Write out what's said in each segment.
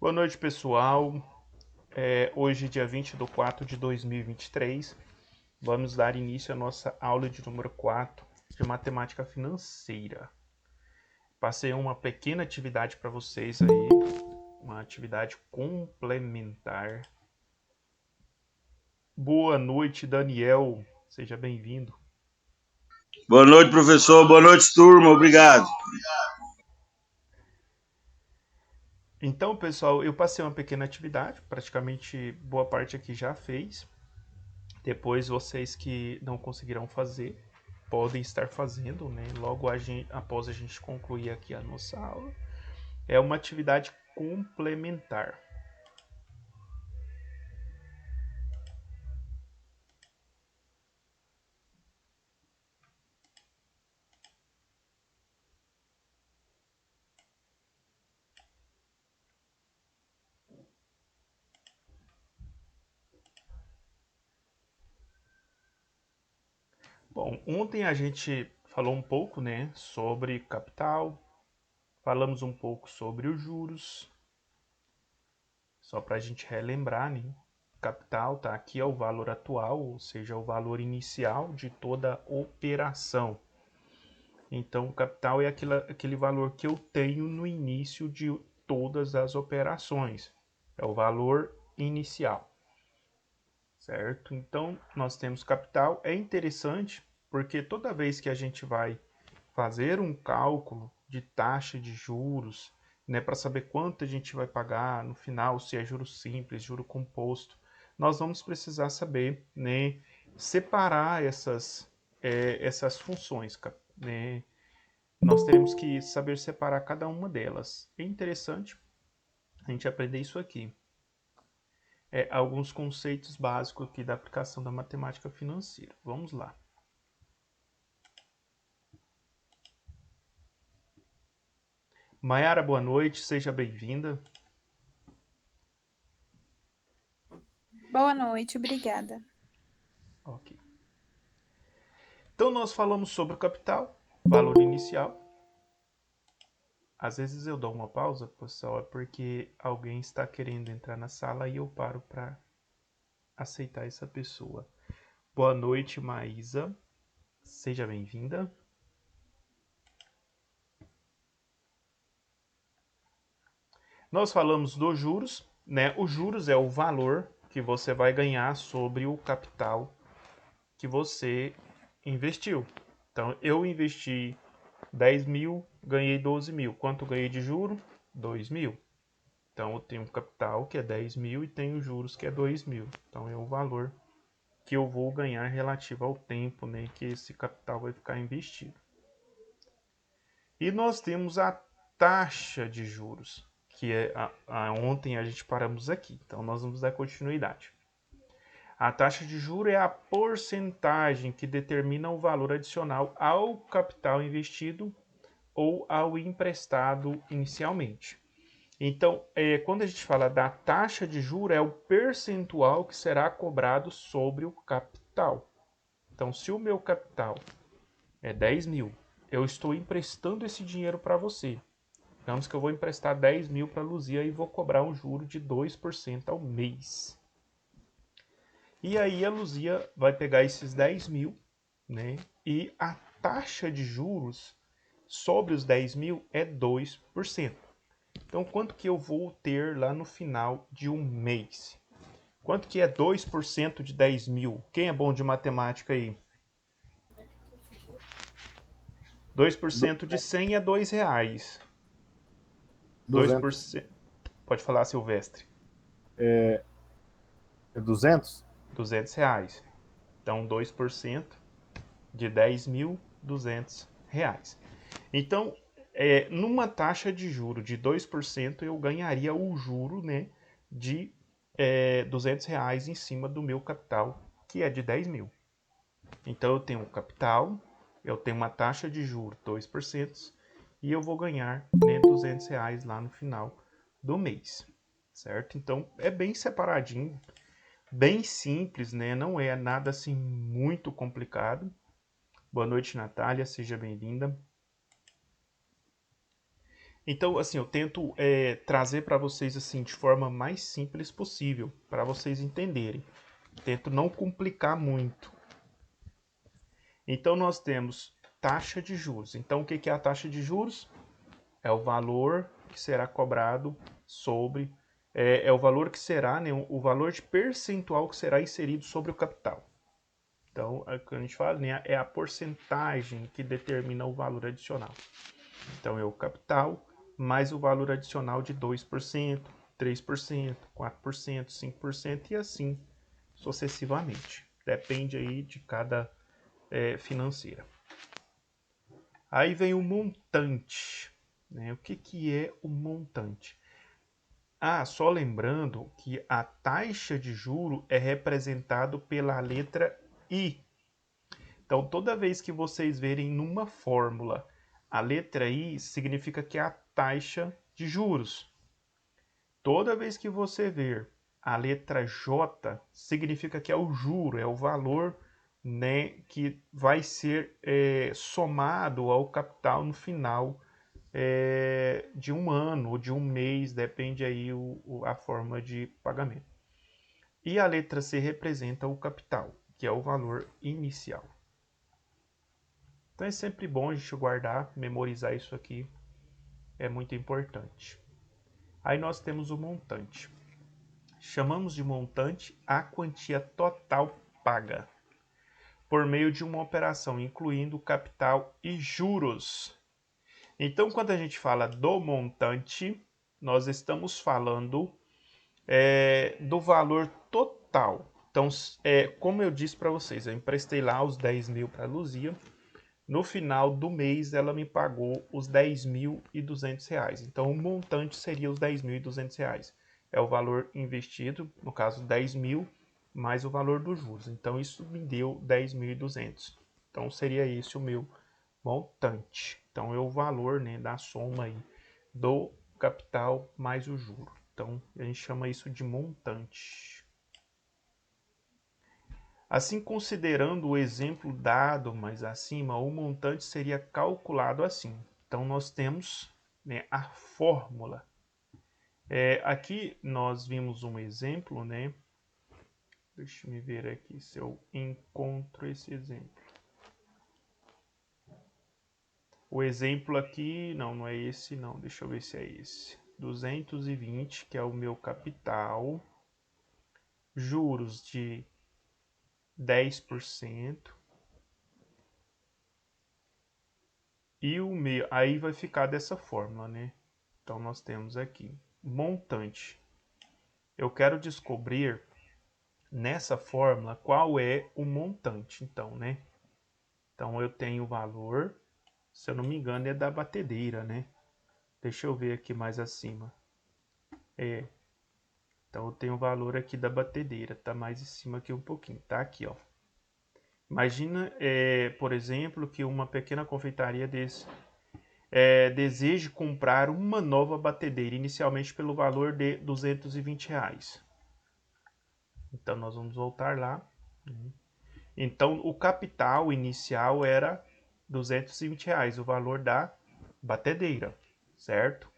Boa noite, pessoal. Hoje, dia 20 de 4 de 2023, vamos dar início à nossa aula de número 4 de matemática financeira. Passei uma pequena atividade para vocês aí, uma atividade complementar. Boa noite, Daniel. Seja bem-vindo. Boa noite, professor. Boa noite, turma. Obrigado. Então, pessoal, eu passei uma pequena atividade, praticamente boa parte aqui já fez. Depois, vocês que não conseguirão fazer, podem estar fazendo, né? Logo após a gente concluir aqui a nossa aula. É uma atividade complementar. Bom, ontem a gente falou um pouco, né, sobre capital, falamos um pouco sobre os juros, só para a gente relembrar, né? Capital tá aqui é o valor atual, ou seja, o valor inicial de toda operação. Então, o capital é aquele valor que eu tenho no início de todas as operações. É o valor inicial, certo? Então, nós temos capital. É interessante porque toda vez que a gente vai fazer um cálculo de taxa de juros, né, para saber quanto a gente vai pagar no final, se é juro simples, juro composto, nós vamos precisar saber, né, separar essas funções, né? Nós teremos que saber separar cada uma delas. É interessante a gente aprender isso aqui. Alguns conceitos básicos aqui da aplicação da matemática financeira. Vamos lá. Maiara, boa noite, seja bem-vinda. Boa noite, obrigada. Ok. Então, nós falamos sobre o capital, valor inicial. Às vezes eu dou uma pausa, pessoal, é porque alguém está querendo entrar na sala e eu paro para aceitar essa pessoa. Boa noite, Maísa. Seja bem-vinda. Nós falamos dos juros, né? Os juros é o valor que você vai ganhar sobre o capital que você investiu. Então, eu investi 10 mil, ganhei 12 mil. Quanto ganhei de juro? 2 mil. Então, eu tenho um capital que é 10 mil e tenho juros que é 2 mil. Então, é o valor que eu vou ganhar relativo ao tempo, né, que esse capital vai ficar investido. E nós temos a taxa de juros, que ontem a gente paramos aqui. Então, nós vamos dar continuidade. A taxa de juros é a porcentagem que determina o valor adicional ao capital investido ou ao emprestado inicialmente. Então, quando a gente fala da taxa de juros, é o percentual que será cobrado sobre o capital. Então, se o meu capital é 10 mil, eu estou emprestando esse dinheiro para você. Digamos que eu vou emprestar 10 mil para a Luzia e vou cobrar um juro de 2% ao mês. E aí a Luzia vai pegar esses 10 mil, né? E a taxa de juros sobre os 10 mil é 2%. Então, quanto que eu vou ter lá no final de um mês? Quanto que é 2% de 10 mil? Quem é bom de matemática aí? 2% de 100 é R$ 2. 200. 2%. Pode falar, Silvestre. É 200? R$ 200. Então, 2% de 10 mil, R$ 200. Então, numa taxa de juro de 2%, eu ganharia o juro, né, de R$ 200 em cima do meu capital, que é de 10 mil. Então, eu tenho um capital, eu tenho uma taxa de juro 2%, e eu vou ganhar, né, R$ 200 lá no final do mês, certo? Então, é bem separadinho, bem simples, né? Não é nada assim muito complicado. Boa noite, Natália, seja bem-vinda. Então, assim, eu tento trazer para vocês assim de forma mais simples possível, para vocês entenderem. Tento não complicar muito. Então, nós temos taxa de juros. Então, o que é a taxa de juros? É o valor que será cobrado sobre... É o valor que será, né, o valor de percentual que será inserido sobre o capital. Então, quando a gente fala, né, é a porcentagem que determina o valor adicional. Então, é o capital mais o valor adicional de 2%, 3%, 4%, 5% e assim sucessivamente. Depende aí de cada financeira. Aí vem o montante. Né? O que é o montante? Só lembrando que a taxa de juro é representado pela letra I. Então, toda vez que vocês verem numa fórmula a letra I, significa que é a taxa de juros. Toda vez que você ver a letra J, significa que é o juro, é o valor, né, que vai ser somado ao capital no final de um ano ou de um mês, depende aí a forma de pagamento. E a letra C representa o capital, que é o valor inicial. Então é sempre bom a gente guardar, memorizar isso aqui, é muito importante. Aí nós temos o montante. Chamamos de montante a quantia total paga por meio de uma operação incluindo capital e juros. Então, quando a gente fala do montante, nós estamos falando do valor total. Então, como eu disse para vocês, eu emprestei lá os 10 mil para a Luzia. No final do mês, ela me pagou os R$10.200. Então, o montante seria os R$10.200. É o valor investido, no caso 10 mil, mais o valor dos juros. Então, isso me deu 10.200. Então, seria esse o meu montante. Então, é o valor, né, da soma aí do capital mais o juro. Então, a gente chama isso de montante. Assim, considerando o exemplo dado mais acima, o montante seria calculado assim. Então, nós temos, né, a fórmula. Aqui nós vimos um exemplo, né? Deixa eu ver aqui se eu encontro esse exemplo. O exemplo aqui, não é esse não, deixa eu ver se é esse. 220, que é o meu capital, juros de 10%, e o meu, aí vai ficar dessa forma, né? Então, nós temos aqui, montante. Eu quero descobrir, nessa fórmula, qual é o montante, então, né? Então, eu tenho o valor, se eu não me engano, é da batedeira, né? Deixa eu ver aqui mais acima. Então, eu tenho o valor aqui da batedeira, tá mais em cima aqui um pouquinho, tá aqui, ó. Imagina, por exemplo, que uma pequena confeitaria deseje comprar uma nova batedeira, inicialmente pelo valor de R$220. Então, nós vamos voltar lá. Então, o capital inicial era R$220, o valor da batedeira, certo?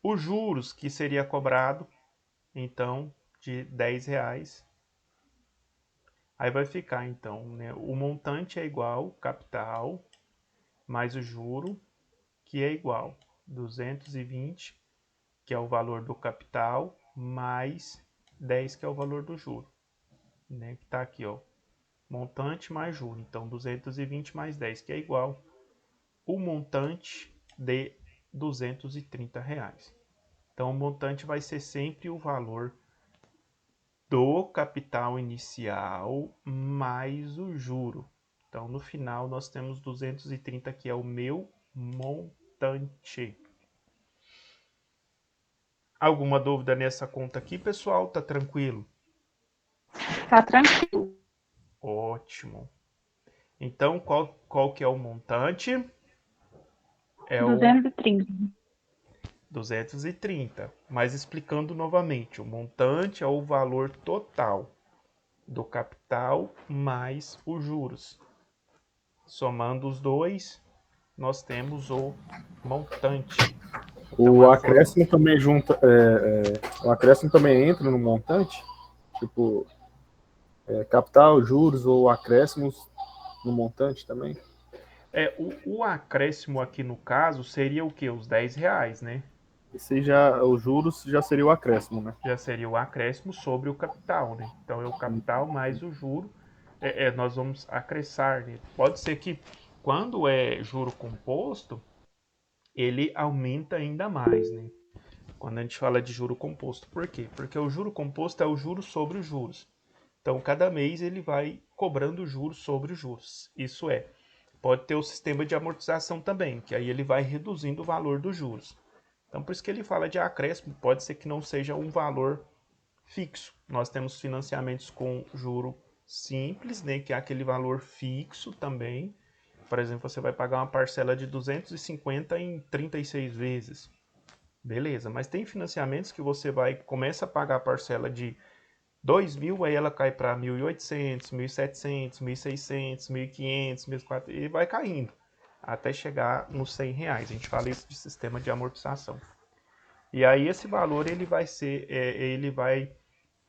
Os juros que seria cobrado, então, de R$10. Aí vai ficar, então, né, o montante é igual capital mais o juro, que é igual 220, que é o valor do capital, mais 10, que é o valor do juro, né? Que tá aqui, ó, montante mais juro. Então, 220 mais 10, que é igual o montante de R$230. Então, o montante vai ser sempre o valor do capital inicial mais o juro. Então, no final, nós temos 230, que é o meu montante. Alguma dúvida nessa conta aqui, pessoal? Tá tranquilo? Tá tranquilo. Ótimo. Então, qual que é o montante? É o 230. 230. Mas explicando novamente, o montante é o valor total do capital mais os juros. Somando os dois, nós temos o montante. O a acréscimo também junta. O acréscimo também entra no montante? Tipo, capital, juros ou acréscimos no montante também? o acréscimo aqui no caso seria o quê? Os R$ 10, né? Esse já, os juros já seria o acréscimo, né? Já seria o acréscimo sobre o capital, né? Então é o capital mais o juro. Nós vamos acrescer, né? Pode ser que quando é juro composto, ele aumenta ainda mais, né? Quando a gente fala de juro composto. Por quê? Porque o juro composto é o juro sobre os juros. Então, cada mês ele vai cobrando juros sobre os juros. Isso é, pode ter o sistema de amortização também, que aí ele vai reduzindo o valor dos juros. Então, por isso que ele fala de acréscimo, pode ser que não seja um valor fixo. Nós temos financiamentos com juro simples, né, que é aquele valor fixo também. Por exemplo, você vai pagar uma parcela de 250 em 36 vezes. Beleza, mas tem financiamentos que você começa a pagar a parcela de 2.000, aí ela cai para 1.800, 1.700, 1.600, 1.500, 1.400 e vai caindo até chegar nos R$ 100. A gente fala isso de sistema de amortização. E aí esse valor ele vai ser,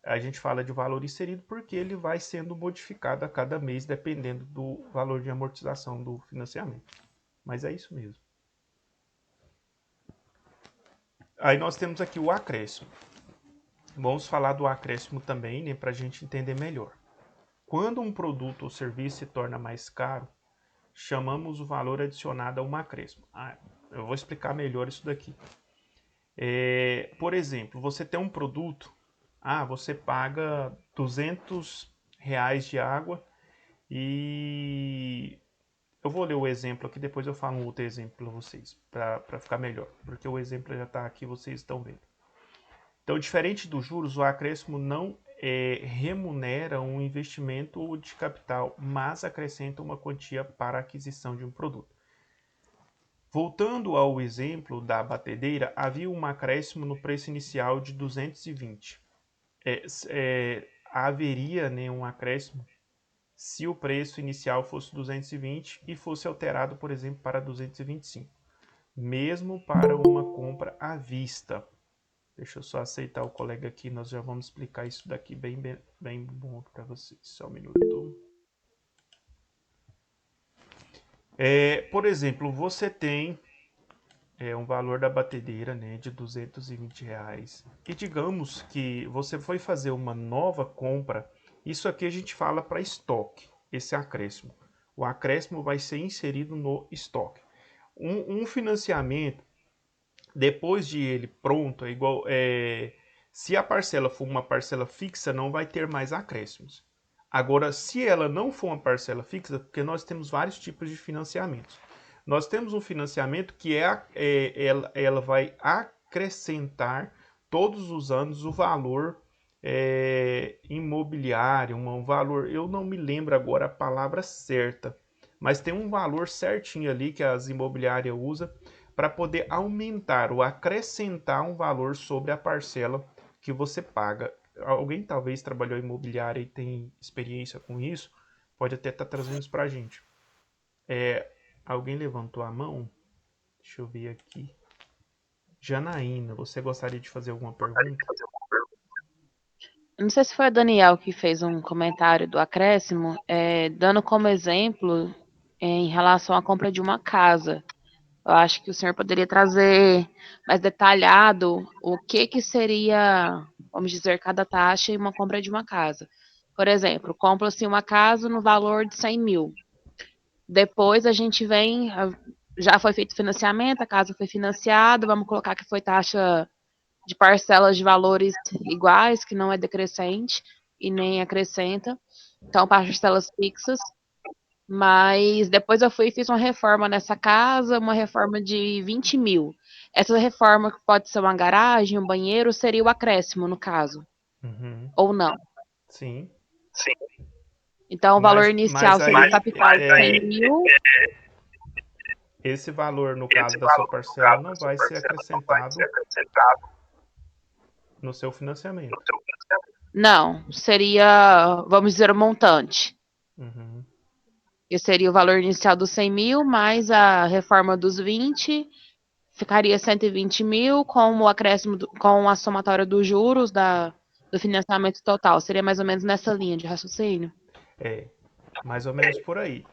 a gente fala de valor inserido porque ele vai sendo modificado a cada mês dependendo do valor de amortização do financiamento. Mas é isso mesmo. Aí nós temos aqui o acréscimo. Vamos falar do acréscimo também, né, para a gente entender melhor. Quando um produto ou serviço se torna mais caro, chamamos o valor adicionado a um acréscimo. Eu vou explicar melhor isso daqui. Por exemplo, você tem um produto, você paga R$ 200 de água e eu vou ler o exemplo aqui, depois eu falo um outro exemplo para vocês, para ficar melhor, porque o exemplo já está aqui, vocês estão vendo. Então, diferente dos juros, o acréscimo não remunera um investimento de capital, mas acrescenta uma quantia para a aquisição de um produto. Voltando ao exemplo da batedeira, havia um acréscimo no preço inicial de 220. Haveria, né, um acréscimo se o preço inicial fosse 220 e fosse alterado, por exemplo, para 225, mesmo para uma compra à vista. Deixa eu só aceitar o colega aqui, nós já vamos explicar isso daqui bem bom para vocês. Só um minuto. Por exemplo, você tem um valor da batedeira, né, de R$ 220. E digamos que você foi fazer uma nova compra. Isso aqui a gente fala para estoque, esse acréscimo. O acréscimo vai ser inserido no estoque. Um financiamento, depois de ele pronto, é igual. Se a parcela for uma parcela fixa, não vai ter mais acréscimos. Agora, se ela não for uma parcela fixa, porque nós temos vários tipos de financiamentos. Nós temos um financiamento que ela vai acrescentar todos os anos o valor imobiliário, um valor, eu não me lembro agora a palavra certa, mas tem um valor certinho ali que as imobiliárias usam para poder aumentar ou acrescentar um valor sobre a parcela que você paga. Alguém talvez trabalhou em imobiliária e tem experiência com isso, pode até estar trazendo isso para a gente. Alguém levantou a mão? Deixa eu ver aqui. Janaína, você gostaria de fazer alguma pergunta? Não sei se foi o Daniel que fez um comentário do acréscimo, dando como exemplo em relação à compra de uma casa. Eu acho que o senhor poderia trazer mais detalhado o que seria, vamos dizer, cada taxa em uma compra de uma casa. Por exemplo, compra-se uma casa no valor de 100 mil. Depois a gente vem, já foi feito financiamento, a casa foi financiada, vamos colocar que foi taxa de parcelas de valores iguais, que não é decrescente e nem acrescenta. Então, parcelas fixas. Mas depois eu fui e fiz uma reforma nessa casa, uma reforma de 20 mil. Essa reforma, que pode ser uma garagem, um banheiro, seria o acréscimo, no caso. Uhum. Ou não. Sim. Então, o valor inicial seria o capital de 100 mil. Esse valor, no caso da sua parcela, não vai ser acrescentado no seu financiamento. Não, seria, vamos dizer, o montante. Uhum. Que seria o valor inicial dos 100 mil, mais a reforma dos 20, ficaria 120 mil com o acréscimo, com a somatória dos juros do financiamento total. Seria mais ou menos nessa linha de raciocínio? É, mais ou menos por aí.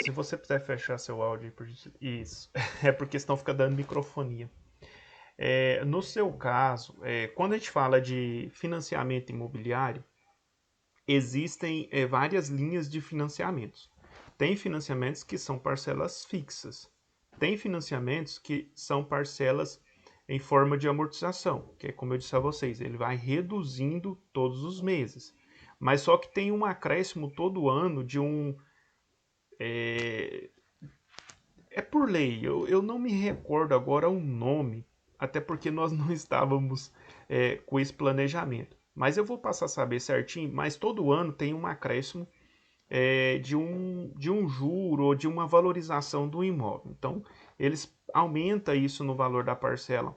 Se você puder fechar seu áudio aí, isso. É porque senão fica dando microfonia. No seu caso, quando a gente fala de financiamento imobiliário, existem várias linhas de financiamentos. Tem financiamentos que são parcelas fixas. Tem financiamentos que são parcelas em forma de amortização, que é como eu disse a vocês, ele vai reduzindo todos os meses. Mas só que tem um acréscimo todo ano de um... É por lei, eu não me recordo agora o nome, até porque nós não estávamos com esse planejamento. Mas eu vou passar a saber certinho, mas todo ano tem um acréscimo de um juro ou de uma valorização do imóvel. Então, eles aumentam isso no valor da parcela.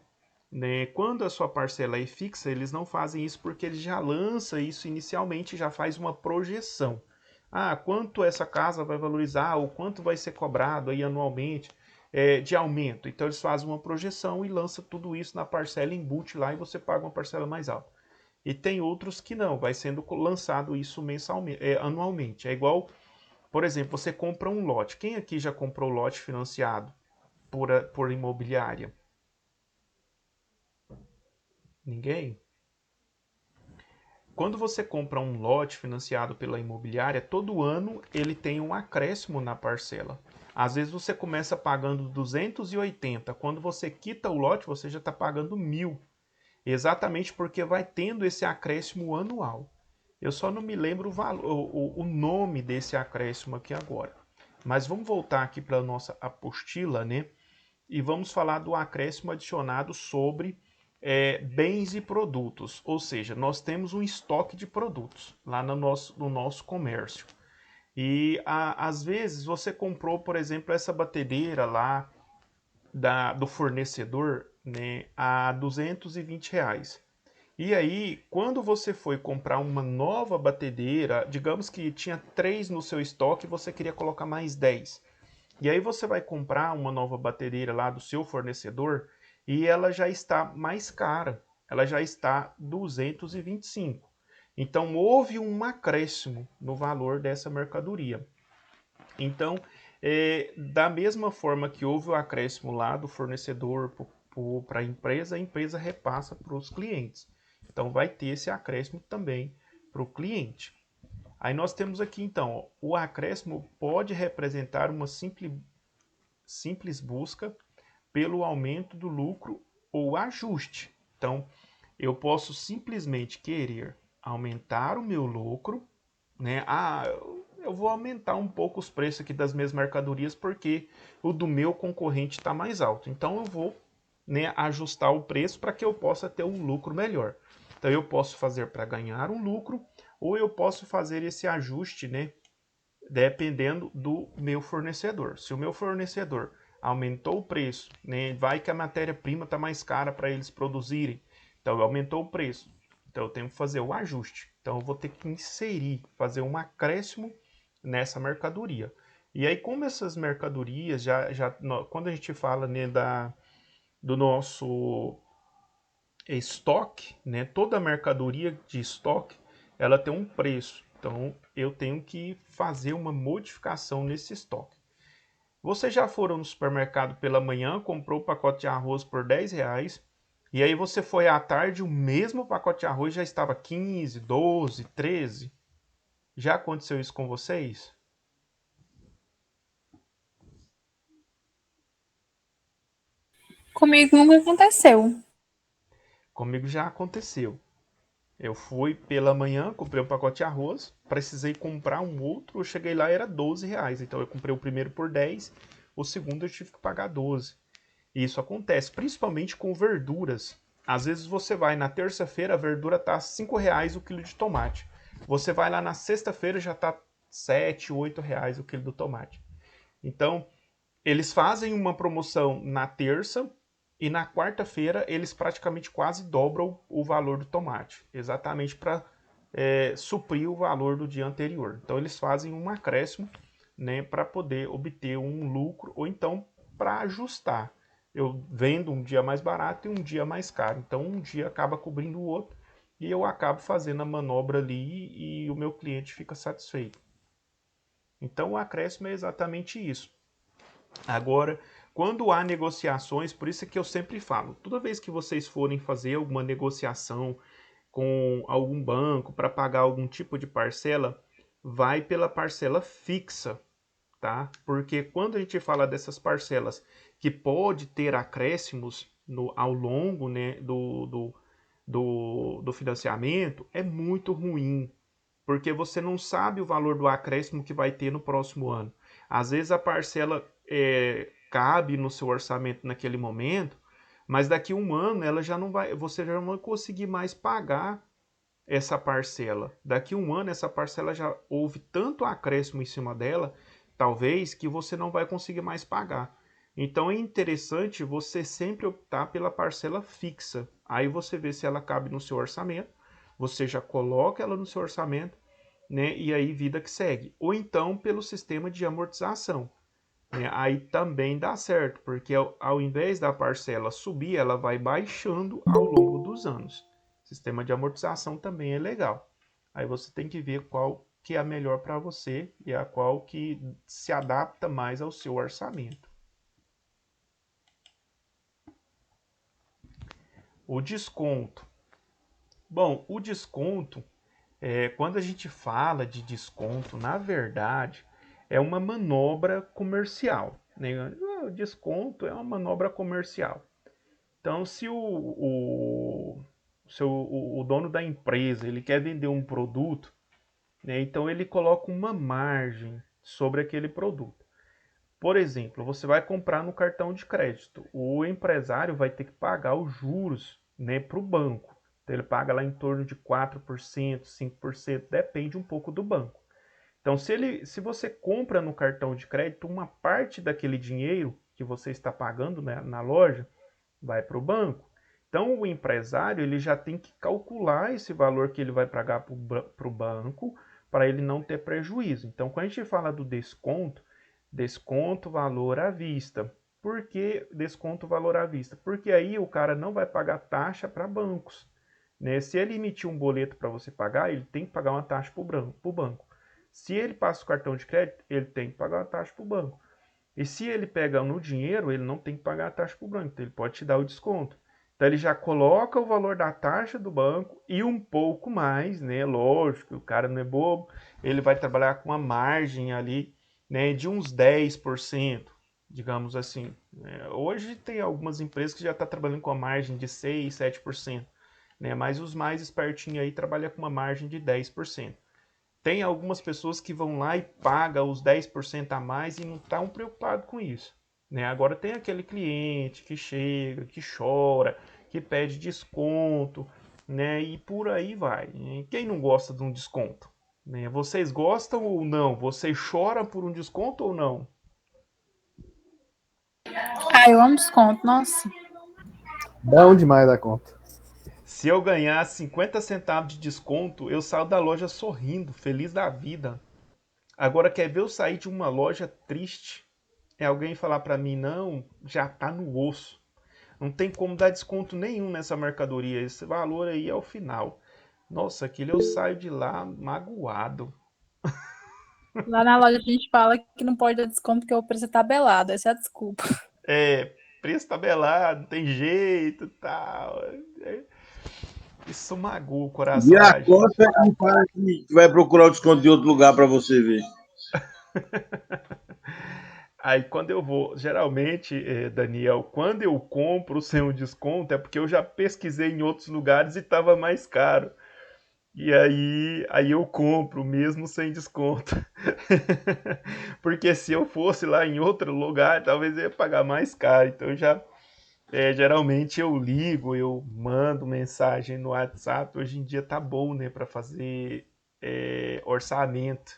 Né? Quando a sua parcela é fixa, eles não fazem isso porque eles já lançam isso inicialmente, já faz uma projeção. Ah, quanto essa casa vai valorizar, ou quanto vai ser cobrado aí anualmente de aumento. Então eles fazem uma projeção e lançam tudo isso na parcela embute lá e você paga uma parcela mais alta. E tem outros que não, vai sendo lançado isso anualmente. É igual, por exemplo, você compra um lote. Quem aqui já comprou lote financiado por imobiliária? Ninguém? Quando você compra um lote financiado pela imobiliária, todo ano ele tem um acréscimo na parcela. Às vezes você começa pagando 280, quando você quita o lote você já está pagando 1.000. Exatamente porque vai tendo esse acréscimo anual. Eu só não me lembro o nome desse acréscimo aqui agora. Mas vamos voltar aqui para a nossa apostila, né? E vamos falar do acréscimo adicionado sobre bens e produtos. Ou seja, nós temos um estoque de produtos lá no nosso comércio. E às vezes você comprou, por exemplo, essa batedeira lá do fornecedor, né, a R$ 220. E aí, quando você foi comprar uma nova batedeira, digamos que tinha 3 no seu estoque e você queria colocar mais 10. E aí você vai comprar uma nova batedeira lá do seu fornecedor e ela já está mais cara. Ela já está 225. Então houve um acréscimo no valor dessa mercadoria. Então, da mesma forma que houve o acréscimo lá do fornecedor para a empresa repassa para os clientes. Então, vai ter esse acréscimo também para o cliente. Aí nós temos aqui, então, ó, o acréscimo pode representar uma simples busca pelo aumento do lucro ou ajuste. Então, eu posso simplesmente querer aumentar o meu lucro, né? Ah, eu vou aumentar um pouco os preços aqui das minhas mercadorias porque o do meu concorrente está mais alto. Então eu vou, né, ajustar o preço para que eu possa ter um lucro melhor. Então eu posso fazer para ganhar um lucro ou eu posso fazer esse ajuste, né, dependendo do meu fornecedor. Se o meu fornecedor aumentou o preço, né, vai que a matéria-prima está mais cara para eles produzirem. Então aumentou o preço. Então eu tenho que fazer o ajuste. Então eu vou ter que inserir, fazer um acréscimo nessa mercadoria. E aí, como essas mercadorias, quando a gente fala, né, do nosso estoque, né, toda mercadoria de estoque, ela tem um preço. Então eu tenho que fazer uma modificação nesse estoque. Vocês já foram no supermercado pela manhã, comprou o pacote de arroz por R$ 10, e aí você foi à tarde, o mesmo pacote de arroz já estava 15, 12, 13. Já aconteceu isso com vocês? Comigo nunca aconteceu. Comigo já aconteceu. Eu fui pela manhã, comprei um pacote de arroz, precisei comprar um outro, eu cheguei lá era R$ 12. Então eu comprei o primeiro por 10, o segundo eu tive que pagar 12. E isso acontece, principalmente com verduras. Às vezes você vai na terça-feira, a verdura tá R$ 5 o quilo de tomate. Você vai lá na sexta-feira, já tá R$ 7, R$ 8 o quilo do tomate. Então, eles fazem uma promoção na terça e na quarta-feira eles praticamente quase dobram o valor do tomate, exatamente para suprir o valor do dia anterior. Então eles fazem um acréscimo, né, para poder obter um lucro ou então para ajustar. eu vendo um dia mais barato e um dia mais caro. Então um dia acaba cobrindo o outro e eu acabo fazendo a manobra ali e o meu cliente fica satisfeito. Então o acréscimo é exatamente isso. Agora, quando há negociações, por isso é que eu sempre falo, toda vez que vocês forem fazer alguma negociação com algum banco para pagar algum tipo de parcela, vai pela parcela fixa, tá? Porque quando a gente fala dessas parcelas que pode ter acréscimos ao longo, né, do financiamento, é muito ruim, porque você não sabe o valor do acréscimo que vai ter no próximo ano. Às vezes a parcela cabe no seu orçamento naquele momento, mas daqui a um ano ela já não vai, você já não vai conseguir mais pagar essa parcela. Daqui a um ano essa parcela já houve tanto acréscimo em cima dela, talvez, que você não vai conseguir mais pagar. Então é interessante você sempre optar pela parcela fixa. Aí você vê se ela cabe no seu orçamento, você já coloca ela no seu orçamento, né? E aí vida que segue. Ou então pelo sistema de amortização, né? Aí também dá certo, porque ao invés da parcela subir, ela vai baixando ao longo dos anos. Sistema de amortização também é legal. Aí você tem que ver qual que é a melhor para você e a qual que se adapta mais ao seu orçamento. O desconto. Bom, o desconto, quando a gente fala de desconto, na verdade, é uma manobra comercial, né? O desconto é uma manobra comercial. Então, se o dono da empresa ele quer vender um produto, né, então ele coloca uma margem sobre aquele produto. Por exemplo, você vai comprar no cartão de crédito. O empresário vai ter que pagar os juros, né, para o banco. Então, ele paga lá em torno de 4%, 5%, depende um pouco do banco. Então, se você compra no cartão de crédito, uma parte daquele dinheiro que você está pagando, né, na loja vai para o banco. Então, o empresário ele já tem que calcular esse valor que ele vai pagar para o banco para ele não ter prejuízo. Então, quando a gente fala do desconto, desconto valor à vista. Por que desconto valor à vista? Porque aí o cara não vai pagar taxa para bancos, né? Se ele emitir um boleto para você pagar, ele tem que pagar uma taxa para o banco. Se ele passa o cartão de crédito, ele tem que pagar uma taxa para o banco. E se ele pega no dinheiro, ele não tem que pagar a taxa para o banco, então ele pode te dar o desconto. Então ele já coloca o valor da taxa do banco e um pouco mais, né? Lógico, o cara não é bobo, ele vai trabalhar com uma margem ali, né, de uns 10%, digamos assim. Hoje tem algumas empresas que já estão trabalhando com a margem de 6, 7%, né? Mas os mais espertinhos aí trabalham com uma margem de 10%. Tem algumas pessoas que vão lá e pagam os 10% a mais e não estão preocupados com isso, né? Agora tem aquele cliente que chega, que chora, que pede desconto, né? E por aí vai. Quem não gosta de um desconto? Né? Vocês gostam ou não? Vocês choram por um desconto ou não? Ah, eu amo desconto, nossa. Bom demais da conta. Se eu ganhar 50 centavos de desconto, eu saio da loja sorrindo, feliz da vida. Agora, quer ver eu sair de uma loja triste? É alguém falar para mim, não, já tá no osso. Não tem como dar desconto nenhum nessa mercadoria. Esse valor aí é o final. Nossa, aquele eu saio de lá magoado. Lá na loja a gente fala que não pode dar desconto porque o preço é tabelado, essa é a desculpa. Preço tabelado, não tem jeito, tal. Isso magoa o E coração a da gente. conta que fala que vai procurar o desconto de outro lugar para você ver. Aí quando eu vou, geralmente, Daniel, quando eu compro sem o desconto é porque eu já pesquisei em outros lugares e estava mais caro. E aí eu compro mesmo sem desconto. Porque se eu fosse lá em outro lugar, talvez eu ia pagar mais caro. Então geralmente eu ligo, eu mando mensagem no WhatsApp. Hoje em dia tá bom, né, para fazer orçamento.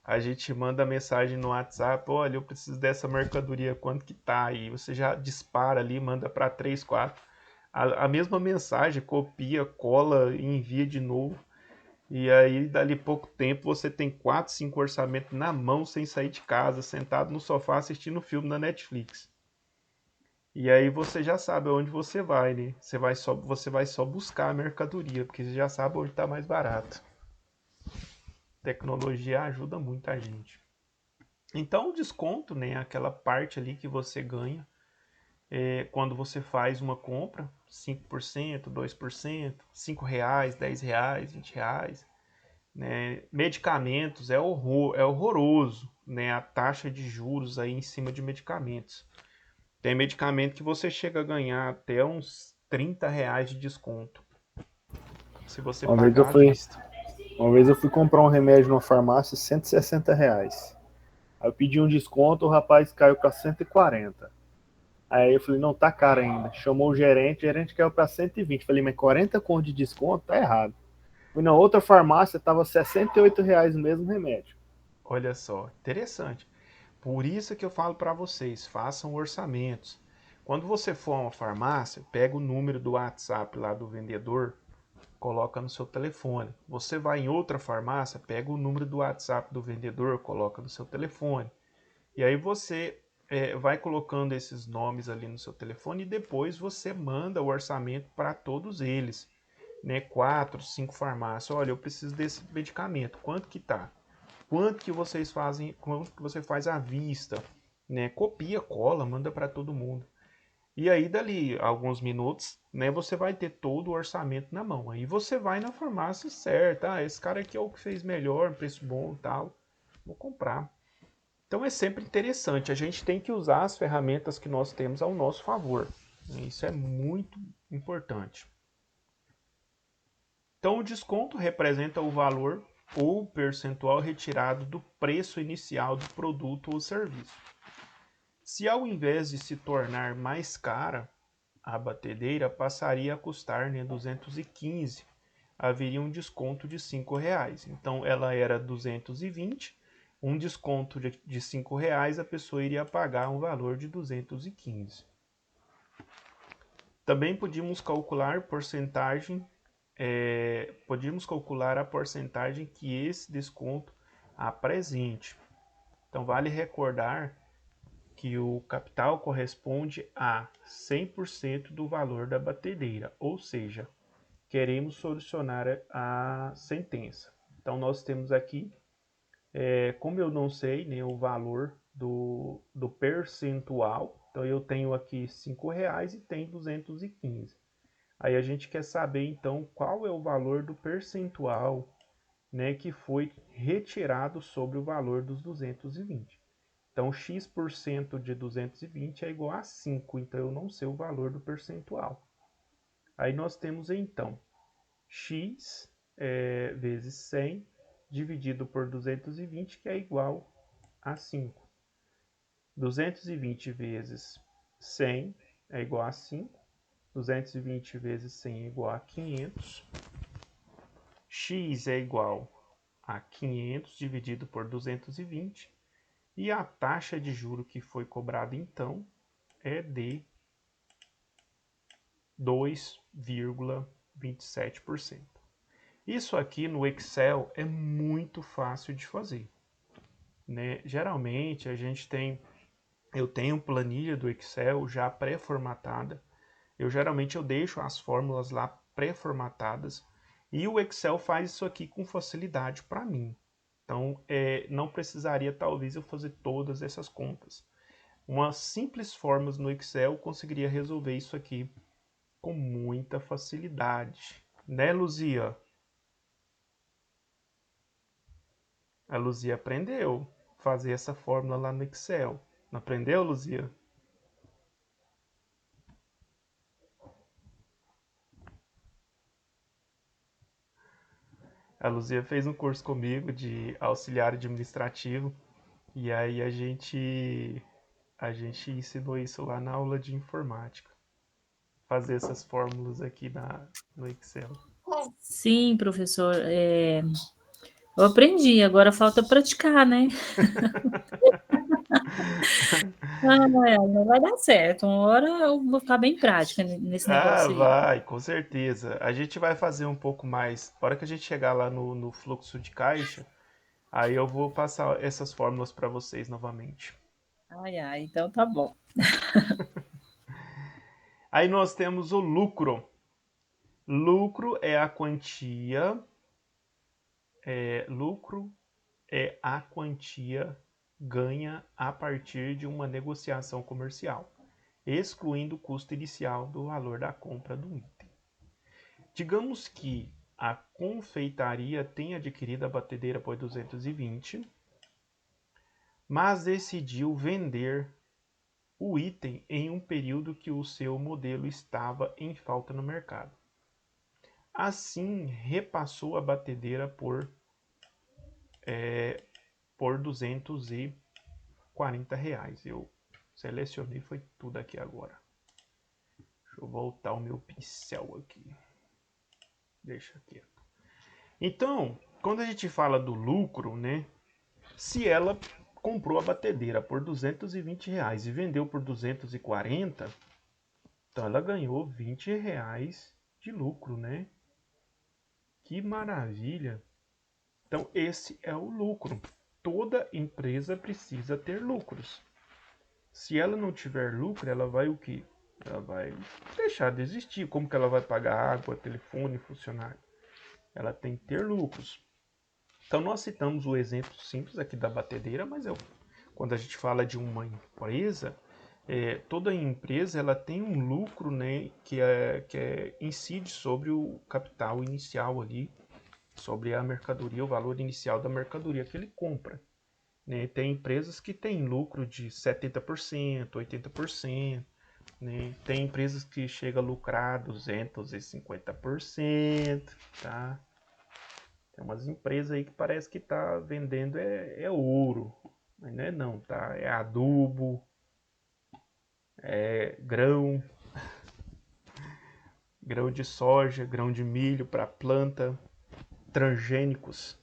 A gente manda mensagem no WhatsApp, olha, eu preciso dessa mercadoria, quanto que tá? E você já dispara ali, manda para 3, 4. A mesma mensagem, copia, cola e envia de novo. E aí, dali pouco tempo, você tem 4, 5 orçamentos na mão, sem sair de casa, sentado no sofá assistindo filme na Netflix. E aí você já sabe aonde você vai, né? Você vai só buscar a mercadoria, porque você já sabe onde está mais barato. Tecnologia ajuda muito a gente. Então o desconto, né, aquela parte ali que você ganha quando você faz uma compra, 5%, 2%, R$ 5, R$ 10, R$ 20, né? Medicamentos é horroroso, né? A taxa de juros aí em cima de medicamentos. Tem medicamento que você chega a ganhar até uns R$ 30 de desconto, se você Uma vez eu pagar à fui, vista. uma vez eu fui comprar um remédio numa farmácia, R$ 160. Aí eu pedi um desconto, o rapaz caiu para 140. Aí eu falei, não, tá caro ainda. Chamou o gerente caiu para 120. Falei, mas 40 conto de desconto? Tá errado. Fui na outra farmácia, tava R$ 68 o mesmo remédio. Olha só, interessante. Por isso que eu falo para vocês, façam orçamentos. Quando você for a uma farmácia, pega o número do WhatsApp lá do vendedor, coloca no seu telefone. Você vai em outra farmácia, pega o número do WhatsApp do vendedor, coloca no seu telefone. E aí você vai colocando esses nomes ali no seu telefone e depois você manda o orçamento para todos eles, né? 4, 5 farmácias. Olha, eu preciso desse medicamento. Quanto que tá? Quanto que vocês fazem? Quanto que você faz à vista? Né? Copia, cola, manda para todo mundo. E aí, dali alguns minutos, né, você vai ter todo o orçamento na mão. Aí você vai na farmácia certa. Ah, esse cara aqui é o que fez melhor, preço bom e tal. Vou comprar. Então é sempre interessante. A gente tem que usar as ferramentas que nós temos ao nosso favor. Isso é muito importante. Então o desconto representa o valor ou percentual retirado do preço inicial do produto ou serviço. Se ao invés de se tornar mais cara, a batedeira passaria a custar, né, 215, haveria um desconto de R$ 5. Então ela era 220, um desconto de R$ 5, a pessoa iria pagar um valor de 215. Também podíamos calcular a porcentagem que esse desconto apresente. Então vale recordar que o capital corresponde a 100% do valor da batedeira, ou seja, queremos solucionar a sentença. Então nós temos aqui, como eu não sei, né, o valor do percentual, então eu tenho aqui R$ 5 e tem 215. Aí a gente quer saber então qual é o valor do percentual, né, que foi retirado sobre o valor dos 220. Então, x% de 220 é igual a 5, então eu não sei o valor do percentual. Aí nós temos então x vezes 100 dividido por 220, que é igual a 5. 220 vezes 100 é igual a 5. 220 vezes 100 é igual a 500. X é igual a 500 dividido por 220. E a taxa de juro que foi cobrada então é de 2,27%. Isso aqui no Excel é muito fácil de fazer, né? Geralmente eu tenho planilha do Excel já pré-formatada. Geralmente eu deixo as fórmulas lá pré-formatadas e o Excel faz isso aqui com facilidade para mim. Então, não precisaria talvez eu fazer todas essas contas. Uma simples fórmula no Excel conseguiria resolver isso aqui com muita facilidade. Né, Luzia? A Luzia aprendeu a fazer essa fórmula lá no Excel. Não aprendeu, Luzia? A Luzia fez um curso comigo de auxiliar administrativo e aí a gente ensinou isso lá na aula de informática. Fazer essas fórmulas aqui no Excel. Sim, professor. Eu aprendi, agora falta praticar, né? Vai dar certo. Uma hora eu vou ficar bem prática nesse Ah, negócio aí. vai, com certeza. A gente vai fazer um pouco mais. Na hora que a gente chegar lá no fluxo de caixa, aí eu vou passar essas fórmulas para vocês novamente. Ai, então tá bom. Aí nós temos o lucro. Lucro é a quantia. Lucro é a quantia ganha a partir de uma negociação comercial, excluindo o custo inicial do valor da compra do item. Digamos que a confeitaria tenha adquirido a batedeira por 220, mas decidiu vender o item em um período que o seu modelo estava em falta no mercado. Assim, repassou a batedeira por R$240. Eu selecionei, foi tudo aqui agora. Deixa eu voltar o meu pincel aqui. Deixa quieto. Então, quando a gente fala do lucro, né? Se ela comprou a batedeira por R$220 e vendeu por 240, então ela ganhou R$20 de lucro, né? Que maravilha! Então, esse é o lucro. Toda empresa precisa ter lucros. Se ela não tiver lucro, ela vai o quê? Ela vai deixar de existir. Como que ela vai pagar água, telefone, funcionário? Ela tem que ter lucros. Então, nós citamos o exemplo simples aqui da batedeira, mas quando a gente fala de uma empresa, toda empresa ela tem um lucro, né, que incide sobre o capital inicial ali, sobre a mercadoria, o valor inicial da mercadoria que ele compra. Né? Tem empresas que têm lucro de 70%, 80%. Né? Tem empresas que chegam a lucrar 250%. Tá? Tem umas empresas aí que parece que tá vendendo ouro. Mas não é não, tá? É adubo, é grão de soja, grão de milho para planta, transgênicos.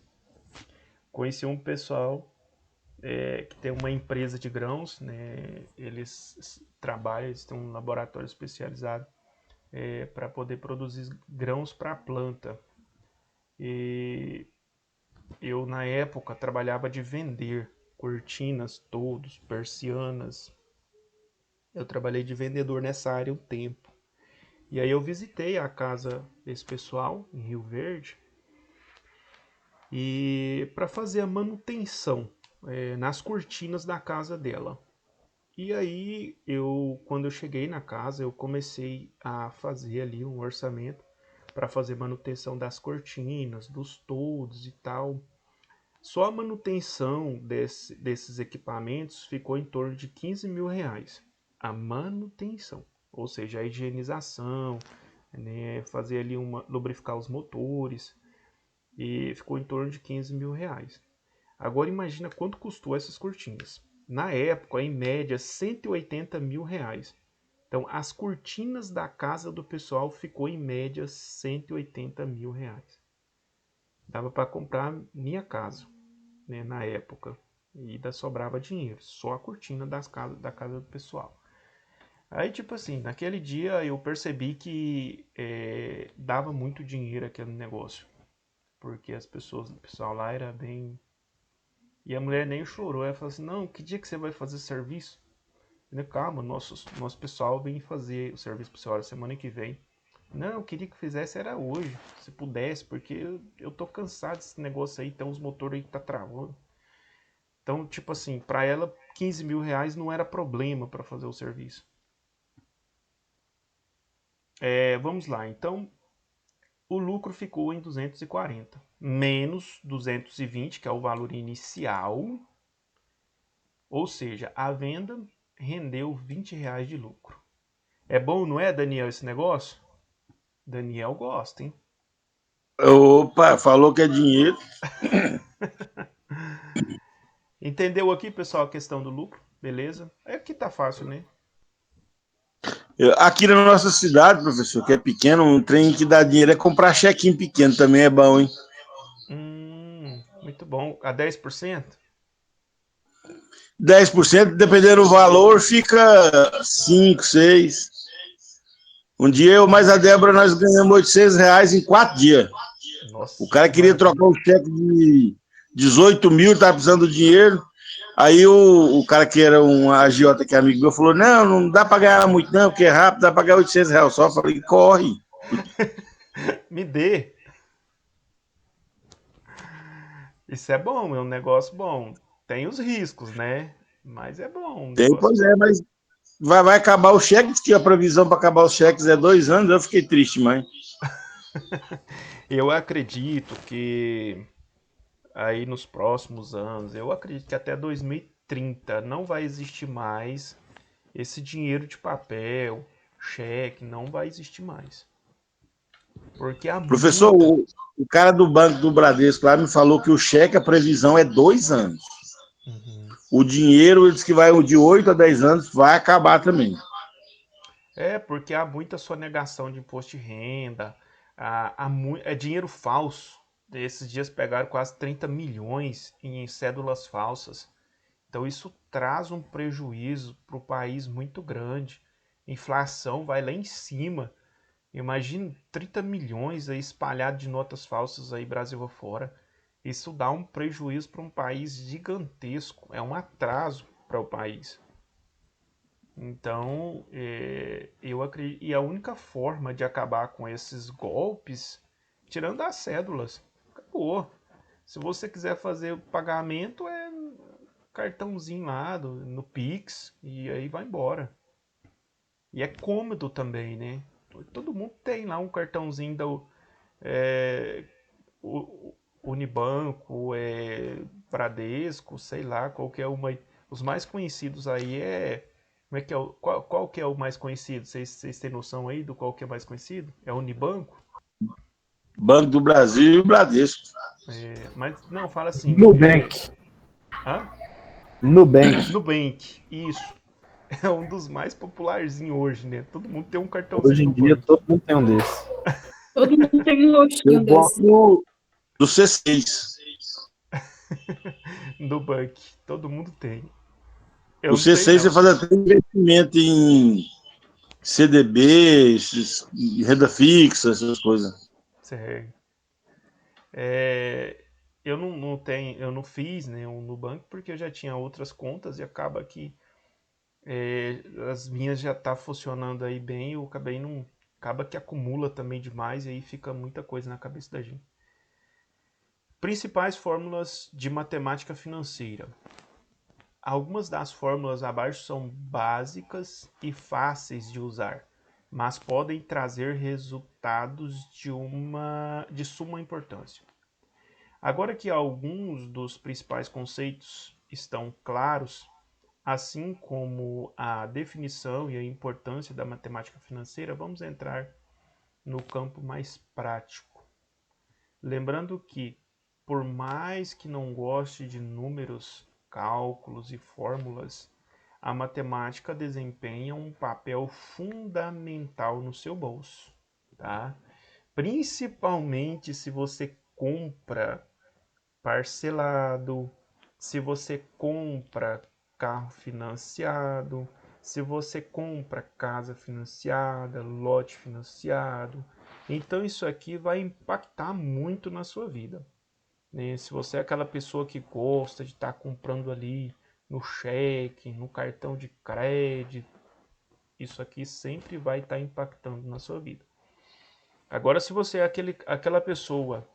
Conheci um pessoal que tem uma empresa de grãos, né? Eles têm um laboratório especializado para poder produzir grãos para planta. E eu, na época, trabalhava de vender cortinas, toldos, persianas. Eu trabalhei de vendedor nessa área um tempo. E aí eu visitei a casa desse pessoal, em Rio Verde, e para fazer a manutenção nas cortinas da casa dela. E aí, quando eu cheguei na casa, eu comecei a fazer ali um orçamento para fazer manutenção das cortinas, dos toldos e tal. Só a manutenção desses equipamentos ficou em torno de R$15.000. A manutenção, ou seja, a higienização, né, fazer ali lubrificar os motores, e ficou em torno de R$15.000. Agora imagina quanto custou essas cortinas. Na época, em média, R$180.000. Então, as cortinas da casa do pessoal ficou em média R$180.000. Dava para comprar minha casa, né, na época. E ainda sobrava dinheiro. Só a cortina da casa do pessoal. Aí, tipo assim, naquele dia eu percebi que dava muito dinheiro aquele negócio. Porque o pessoal lá era bem... E a mulher nem chorou. Ela falou assim, não, que dia que você vai fazer serviço? Eu falei, calma, nosso pessoal vem fazer o serviço para a senhora semana que vem. Não, eu queria que fizesse era hoje, se pudesse, porque eu tô cansado desse negócio aí, tem uns motores aí que tá travando. Então, tipo assim, para ela, R$15.000 não era problema para fazer o serviço. Vamos lá, então... O lucro ficou em 240, menos 220, que é o valor inicial. Ou seja, a venda rendeu R$20 de lucro. É bom, não é, Daniel, esse negócio? Daniel gosta, hein? Opa, falou que é dinheiro. Entendeu aqui, pessoal, a questão do lucro? Beleza? Aqui tá fácil, né? Aqui na nossa cidade, professor, que é pequeno, um trem que dá dinheiro é comprar chequinho pequeno, também é bom, hein? Muito bom. A 10%? 10%, dependendo do valor, fica 5, 6. Um dia eu mais a Débora, nós ganhamos R$800 em 4 dias. Nossa, o cara queria trocar um cheque de 18 mil, estava precisando do dinheiro. Aí o cara que era um agiota, que é amigo meu, falou, não dá pra ganhar muito não, porque é rápido, dá pra ganhar R$ 800 só. Eu falei, corre. Me dê. Isso é bom, é um negócio bom. Tem os riscos, né? Mas é bom, um Tem, negócio pois bom. é, mas vai acabar o cheque, diz que a previsão para acabar os cheques é 2 anos, eu fiquei triste, mãe. Eu acredito que aí nos próximos anos, eu acredito que até 2030 não vai existir mais esse dinheiro de papel, cheque, não vai existir mais. Porque há Professor, muita. o cara do Banco do Bradesco lá me falou que o cheque, a previsão é 2 anos. Uhum. O dinheiro, ele disse que vai de 8 a 10 anos, vai acabar também. É, porque há muita sonegação de imposto de renda, é dinheiro falso. Esses dias pegaram quase 30 milhões em cédulas falsas. Então isso traz um prejuízo para o país muito grande. Inflação vai lá em cima. Imagina 30 milhões aí espalhados de notas falsas aí Brasil afora. Isso dá um prejuízo para um país gigantesco. É um atraso para o país. Então, eu acredito. E a única forma de acabar com esses golpes, tirando as cédulas, acabou. Se você quiser fazer o pagamento, é cartãozinho lá no Pix e aí vai embora. E é cômodo também, né? Todo mundo tem lá um cartãozinho da é, Unibanco, Bradesco, sei lá, qualquer uma. Os mais conhecidos aí como é que é qual que é o mais conhecido? Vocês têm noção aí do qual que é mais conhecido? É o Unibanco? Banco do Brasil e o Bradesco. Mas não, fala assim. Nubank. Hã? Nubank. Nubank, isso. É um dos mais popularzinhos hoje, né? Todo mundo tem um cartãozinho Hoje em dia Nubank. todo mundo tem um desse. Todo mundo tem um Eu rostinho gosto desse. do C6. Nubank, todo mundo tem. O Eu não tenho C6 você não. faz até investimento em CDB, renda fixa, essas coisas. Sério. Eu não tenho, eu não fiz nenhum Nubank porque eu já tinha outras contas e acaba que as minhas já tá funcionando aí bem, eu acabei não. Acaba que acumula também demais e aí fica muita coisa na cabeça da gente. Principais fórmulas de matemática financeira. Algumas das fórmulas abaixo são básicas e fáceis de usar, mas podem trazer resultados de suma importância. Agora que alguns dos principais conceitos estão claros, assim como a definição e a importância da matemática financeira, vamos entrar no campo mais prático. Lembrando que, por mais que não goste de números, cálculos e fórmulas, a matemática desempenha um papel fundamental no seu bolso, tá? Principalmente se você compra parcelado, se você compra carro financiado, se você compra casa financiada, lote financiado. Então isso aqui vai impactar muito na sua vida, né? Se você é aquela pessoa que gosta de estar comprando ali no cheque, no cartão de crédito, isso aqui sempre vai estar impactando na sua vida. Agora, se você é aquela pessoa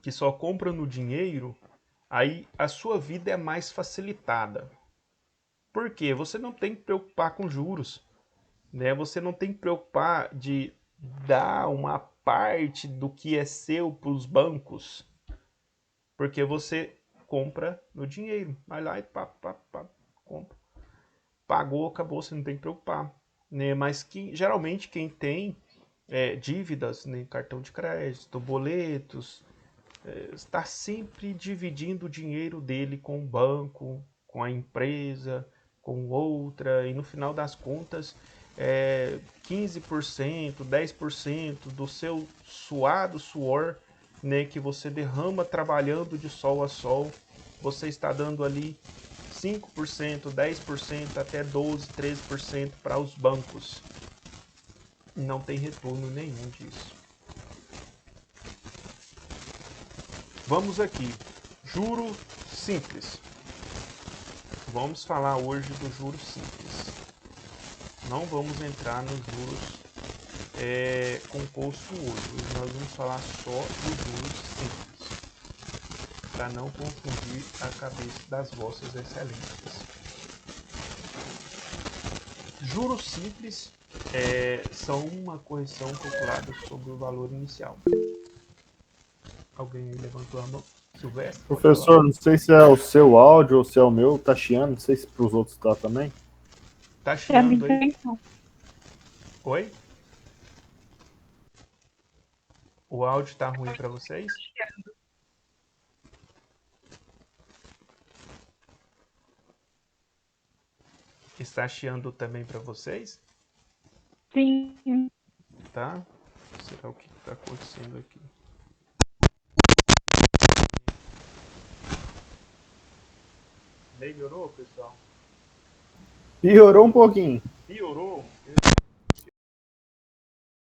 que só compra no dinheiro, aí a sua vida é mais facilitada. Por quê? Você não tem que preocupar com juros, né? Você não tem que preocupar de dar uma parte do que é seu para os bancos, porque você compra no dinheiro. Vai lá e compra. Pagou, acabou, você não tem que preocupar, né? Mas geralmente quem tem dívidas, né? Cartão de crédito, boletos, está sempre dividindo o dinheiro dele com o banco, com a empresa, com outra, e no final das contas, 15%, 10% do seu suado suor, né, que você derrama trabalhando de sol a sol, você está dando ali 5%, 10%, até 12%, 13% para os bancos. Não tem retorno nenhum disso. Vamos aqui. Juro simples. Vamos falar hoje do juros simples. Não vamos entrar nos juros composto hoje. Hoje nós vamos falar só dos juros simples, para não confundir a cabeça das vossas excelências. Juros simples são uma correção calculada sobre o valor inicial. Alguém levantou a mão? Silvestre? Professor, não sei se é o seu áudio ou se é o meu, tá chiando, não sei se para os outros tá também. Tá chiando aí? Oi? O áudio tá ruim para vocês? Está chiando também para vocês? Sim. Tá? Será o que está acontecendo aqui? Melhorou, pessoal? Piorou um pouquinho. Piorou?